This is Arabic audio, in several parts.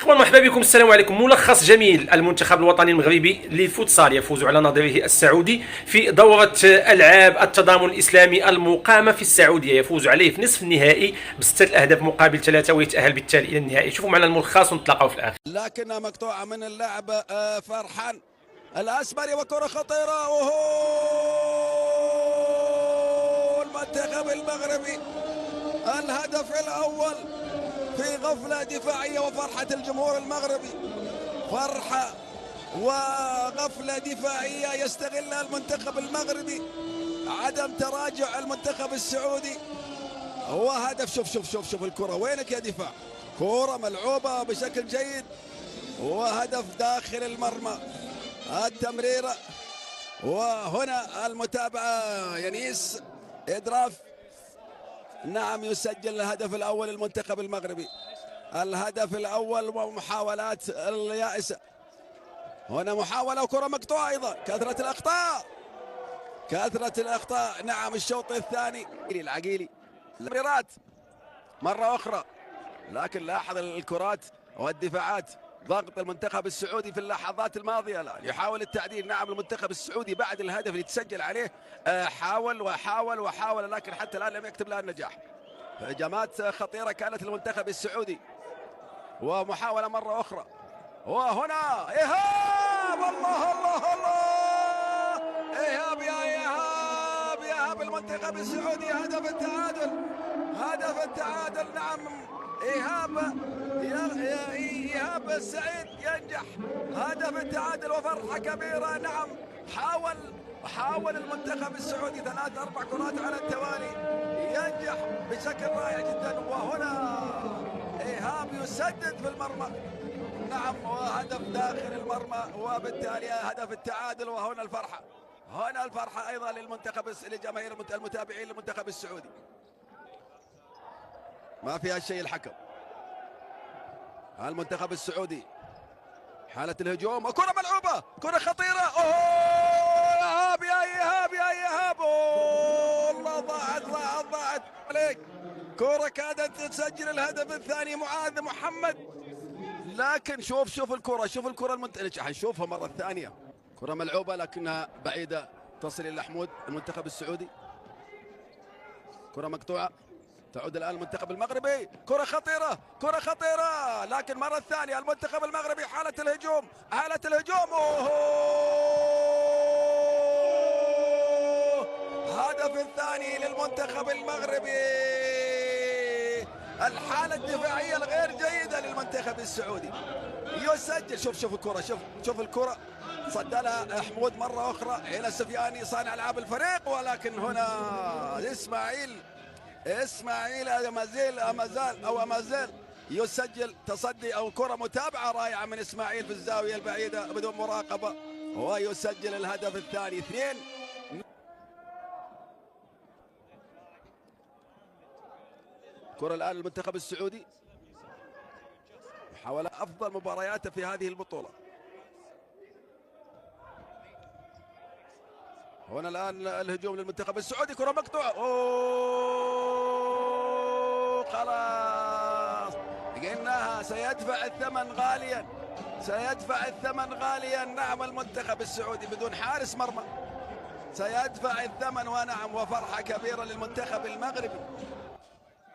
اخوان مرحبا بكم، السلام عليكم. ملخص جميل: المنتخب الوطني المغربي للفوتسال يفوز على نظيره السعودي في دورة العاب التضامن الاسلامي المقامة في السعودية، يفوز عليه في نصف النهائي بستة اهداف مقابل ثلاثة ويتأهل بالتالي الى النهائي. شوفوا معنا الملخص ونتلاقاو في الاخر. لكنها مقطوعة من اللاعب فرحان الأسمري، وكرة خطيرة. المنتخب المغربي الهدف الأول في غفلة دفاعية، وفرحة الجمهور المغربي، فرحة وغفلة دفاعية يستغلها المنتخب المغربي، عدم تراجع المنتخب السعودي. هو هدف. شوف الكرة، وينك يا دفاع؟ كرة ملعوبة بشكل جيد، وهدف داخل المرمى. التمريرة، وهنا المتابعة ينيس إدراف. نعم، يسجل الهدف الأول للمنتخب المغربي، الهدف الأول، ومحاولات اليائسة. هنا محاولة وكرة مقطوعة أيضا. كثرة الأخطاء. نعم، الشوط الثاني العقيلي التمريرات مرة أخرى، لكن لاحظ الكرات والدفاعات. ضغط المنتخب السعودي في اللحظات الماضية الآن يحاول التعديل. نعم، المنتخب السعودي بعد الهدف اللي تسجل عليه حاول، لكن حتى الآن لم يكتب له النجاح. هجمات خطيرة كانت للمنتخب السعودي، ومحاولة مرة أخرى، وهنا إيهاب. الله إيهاب، يا إيهاب المنتخب السعودي. هدف التعادل. نعم، إيهاب السعيد ينجح هدف التعادل، وفرحة كبيرة. نعم، حاول المنتخب السعودي 3-4 كرات على التوالي، ينجح بشكل رائع جدا. وهنا إيهاب يسدد في المرمى. نعم، وهدف داخل المرمى، وبالتالي هدف التعادل. وهنا الفرحة أيضا لجماهير المتابعين للمنتخب السعودي. ما فيها شيء الحكم. المنتخب السعودي حالة الهجوم، وكرة ملعوبة، كرة خطيرة. إيهاب، يا إيهاب. الله، ضاعت عليك. كرة كادت تسجل الهدف الثاني معاذ محمد، لكن شوف الكرة حنشوفها مرة ثانية. كرة ملعوبة لكنها بعيدة تصل إلى حمود المنتخب السعودي. كرة مقطوعة، تعود الآن المنتخب المغربي. كرة خطيرة، لكن مرة ثانية المنتخب المغربي حالة الهجوم. هدف الثاني للمنتخب المغربي. الحالة الدفاعية الغير جيدة للمنتخب السعودي يسجل. شوف الكرة صد لها حمود مرة أخرى إلى سفياني صانع ألعاب الفريق، ولكن هنا إسماعيل ما زال يسجل تصدي أو كرة متابعة رائعة من إسماعيل في الزاوية البعيدة بدون مراقبة، ويسجل الهدف الثاني. 2. كرة الآن المنتخب السعودي حاول أفضل مبارياته في هذه البطولة. هنا الآن الهجوم للمنتخب السعودي، كرة مقطوعة. خلاص قلناها، سيدفع الثمن غاليا. نعم، المنتخب السعودي بدون حارس مرمى سيدفع الثمن. ونعم، وفرحة كبيرة للمنتخب المغربي.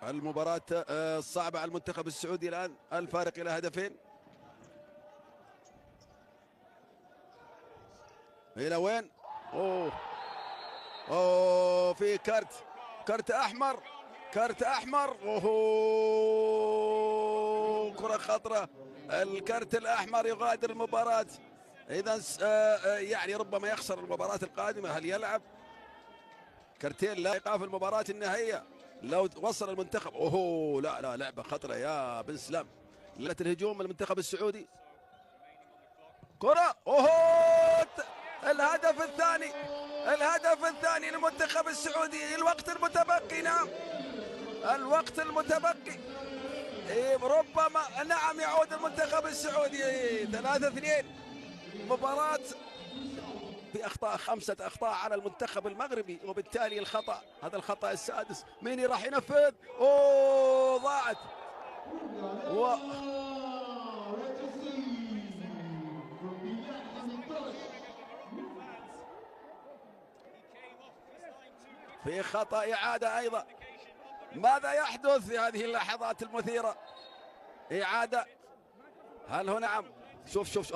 المباراة الصعبة على المنتخب السعودي الآن، الفارق إلى هدفين. إلى وين؟ في كرت أحمر. كرة خطرة. الكرت الأحمر يغادر المباراة، إذا يعني ربما يخسر المباراة القادمة. هل يلعب؟ كرتين لا إيقاف المباراة النهائية لو وصل المنتخب. لا، لعبة خطرة يا بن سلام. ليلة الهجوم المنتخب السعودي، كرة. الهدف الثاني للمنتخب السعودي. الوقت المتبقي. نعم، الوقت المتبقي ربما نعم يعود المنتخب السعودي. 3-2. مباراة في أخطاء، 5 أخطاء على المنتخب المغربي، وبالتالي هذا الخطأ السادس. مين راح ينفذ؟ ضاعت. في خطأ إعادة أيضا. ماذا يحدث في هذه اللحظات المثيرة؟ إعادة. هل هو نعم؟ شوف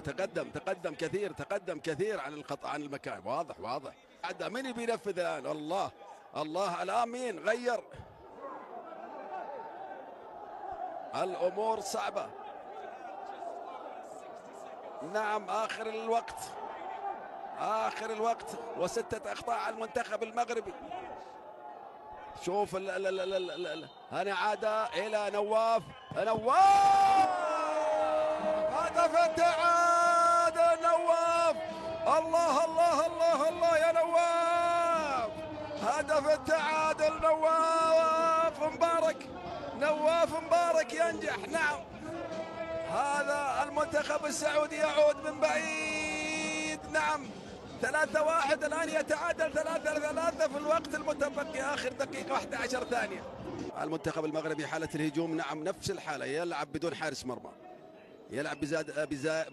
تقدم كثير عن الخطأ عن المكان. واضح عدا. من يبي ينفذ الآن؟ الله الآن مين غير؟ الأمور صعبة. نعم آخر الوقت وستة أخطاء على المنتخب المغربي. شوف هنا عاد إلى نواف. هدف التعادل نواف. الله يا نواف. هدف التعادل نواف مبارك ينجح. نعم هذا المنتخب السعودي يعود من بعيد. نعم 3-1 الآن يتعادل 3-3 في الوقت المتبقي آخر دقيقة 11 ثانية. المنتخب المغربي حالة الهجوم نعم نفس الحالة، يلعب بدون حارس مرمى، يلعب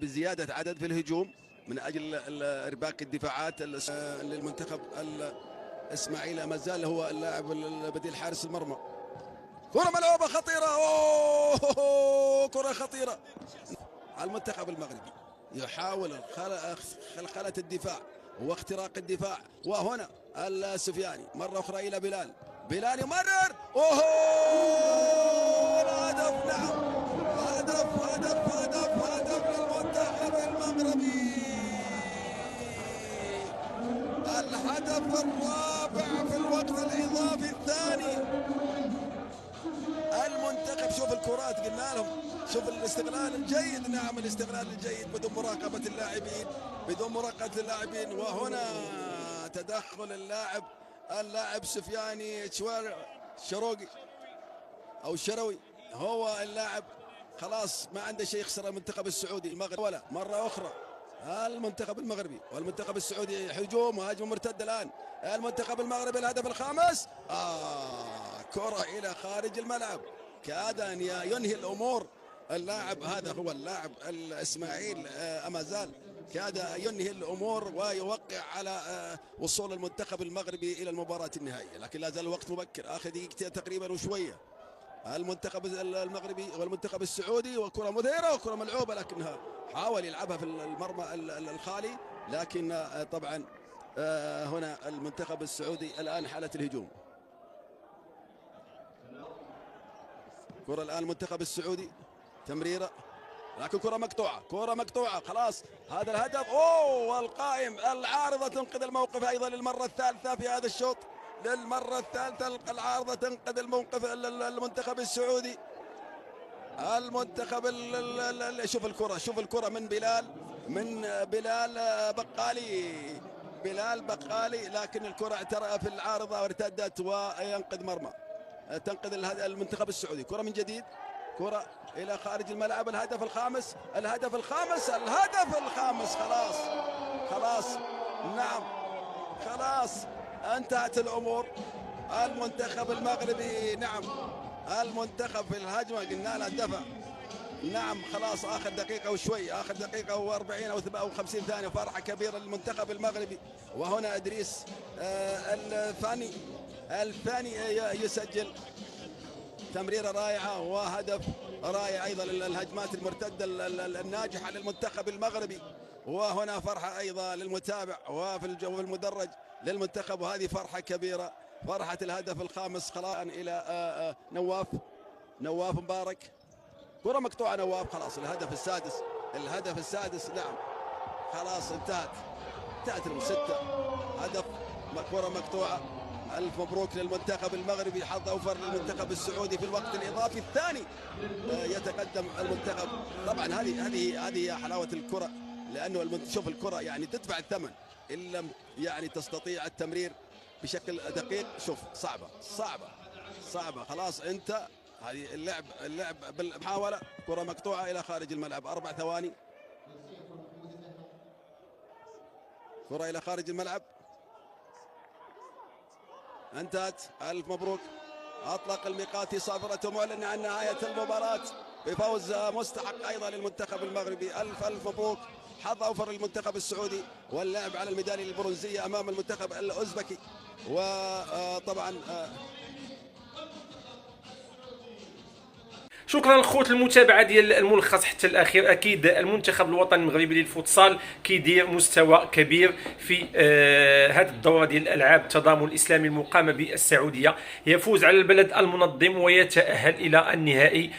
بزيادة عدد في الهجوم من أجل إرباك الدفاعات للمنتخب الإسماعيلي. ما زال هو اللاعب بديل حارس المرمى. كرة ملعوبة خطيرة. كرة خطيرة. المنتخب المغربي يحاول خلخلة الدفاع واختراق الدفاع. وهنا السفياني مرة أخرى إلى بلال يمرر. الهدف. نعم هدف للمنتخب المغربي. الهدف الرابع في الوقت الإضافي الثاني. المنتخب شوف الكرات قلنا لهم، شوف الاستغلال الجيد. نعم الاستغلال الجيد بدون مراقبة اللاعبين. وهنا تدخل اللاعب سفياني الشروي هو اللاعب. خلاص ما عنده شيء يخسر المنتخب السعودي المغربي. ولا مرة أخرى المنتخب المغربي والمنتخب السعودي هجمة مرتدة الآن. المنتخب المغربي الهدف الخامس. كرة إلى خارج الملعب كاد أن ينهي الأمور. اللاعب هذا هو اللاعب الإسماعيل أمازال كاد ينهي الأمور ويوقع على وصول المنتخب المغربي إلى المباراة النهائية، لكن لا زال الوقت مبكر، آخر دقيقتين تقريبا وشوية. المنتخب المغربي والمنتخب السعودي، وكرة مثيرة وكرة ملعوبة لكنها حاول يلعبها في المرمى الخالي، لكن طبعا هنا المنتخب السعودي الآن حالة الهجوم. كرة الآن المنتخب السعودي تمريرة، لكن كرة مقطوعة خلاص. هذا الهدف والقائم العارضة تنقذ الموقف أيضا للمرة الثالثة في هذا الشوط. العارضة تنقذ الموقف المنتخب السعودي. المنتخب شوف الكرة من بلال بقالي، لكن الكرة اعترأ في العارضة وارتدت وينقذ مرمى. تنقذ المنتخب السعودي. كرة من جديد، كرة إلى خارج الملعب. الهدف الخامس خلاص. نعم خلاص انتهت الأمور. المنتخب المغربي نعم المنتخب في الهجمة قلنا له دفع. نعم خلاص آخر دقيقة وشوي، آخر دقيقة و40 أو 50 ثانية. فرحة كبيرة للمنتخب المغربي. وهنا إدريس الثاني يسجل تمريرة رائعة وهدف رائع أيضا للهجمات المرتدة الناجحة للمنتخب المغربي. وهنا فرحة أيضا للمتابع وفي المدرج للمنتخب، وهذه فرحة كبيرة، فرحة الهدف الخامس. خلاص إلى نواف مبارك. كرة مقطوعة نواف. خلاص الهدف السادس. نعم خلاص انتهت المستة. هدف كرة مقطوعة. ألف مبروك للمنتخب المغربي، حظ أوفر للمنتخب السعودي في الوقت الإضافي الثاني. يتقدم المنتخب. طبعا هذه حلاوة الكرة، لأنه شوف الكرة يعني تدفع الثمن إن لم يعني تستطيع التمرير بشكل دقيق. شوف صعبة. خلاص انت هذه اللعب بالمحاولة. كرة مقطوعة إلى خارج الملعب. 4 ثواني. كرة إلى خارج الملعب انتهت. ألف مبروك. أطلق الميقاتي صافرة معلن عن نهاية المباراة بفوز مستحق أيضا للمنتخب المغربي. ألف مبروك. حظ أوفر للمنتخب السعودي واللعب على الميدالية البرونزية أمام المنتخب الأوزبكي. وطبعا شكرا الخوت المتابعه ديال الملخص حتى الاخير. اكيد المنتخب الوطني المغربي للفوتسال كيدير مستوى كبير في هذه الدوره ديال الالعاب التضامن الاسلامي المقامه بالسعوديه. يفوز على البلد المنظم ويتاهل الى النهائي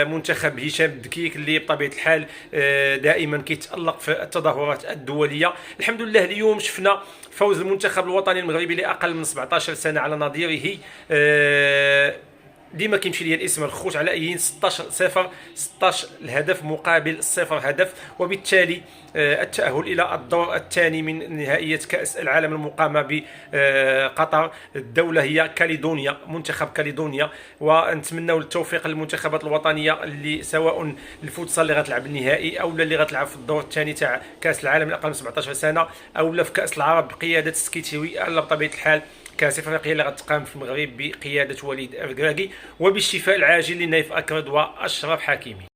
منتخب هشام الدكيك اللي بطبيعه الحال دائما كيتالق في التظاهرات الدوليه. الحمد لله اليوم شفنا فوز المنتخب الوطني المغربي لاقل من 17 سنه على نظيره ديما كيمشي لي الاسم الخوت على ايين 16-0، 16 الهدف مقابل 0 هدف، وبالتالي التأهل إلى الدور الثاني من نهائية كأس العالم المقامة بقطر. الدولة هي كاليدونيا، منتخب كاليدونيا، ونتمنوا التوفيق للمنتخبات الوطنية اللي سواء الفوتسال اللي غتلعب النهائي او اللي غتلعب في الدور الثاني تاع كأس العالم لأقل من 17 سنة، او في كأس العرب بقيادة سكيتيوي، الا بطبيعة الحال كأس افريقيا اللي غتقام في المغرب بقيادة وليد الركراكي. وبالشفاء العاجل لنايف اكرد واشرف حكيمي.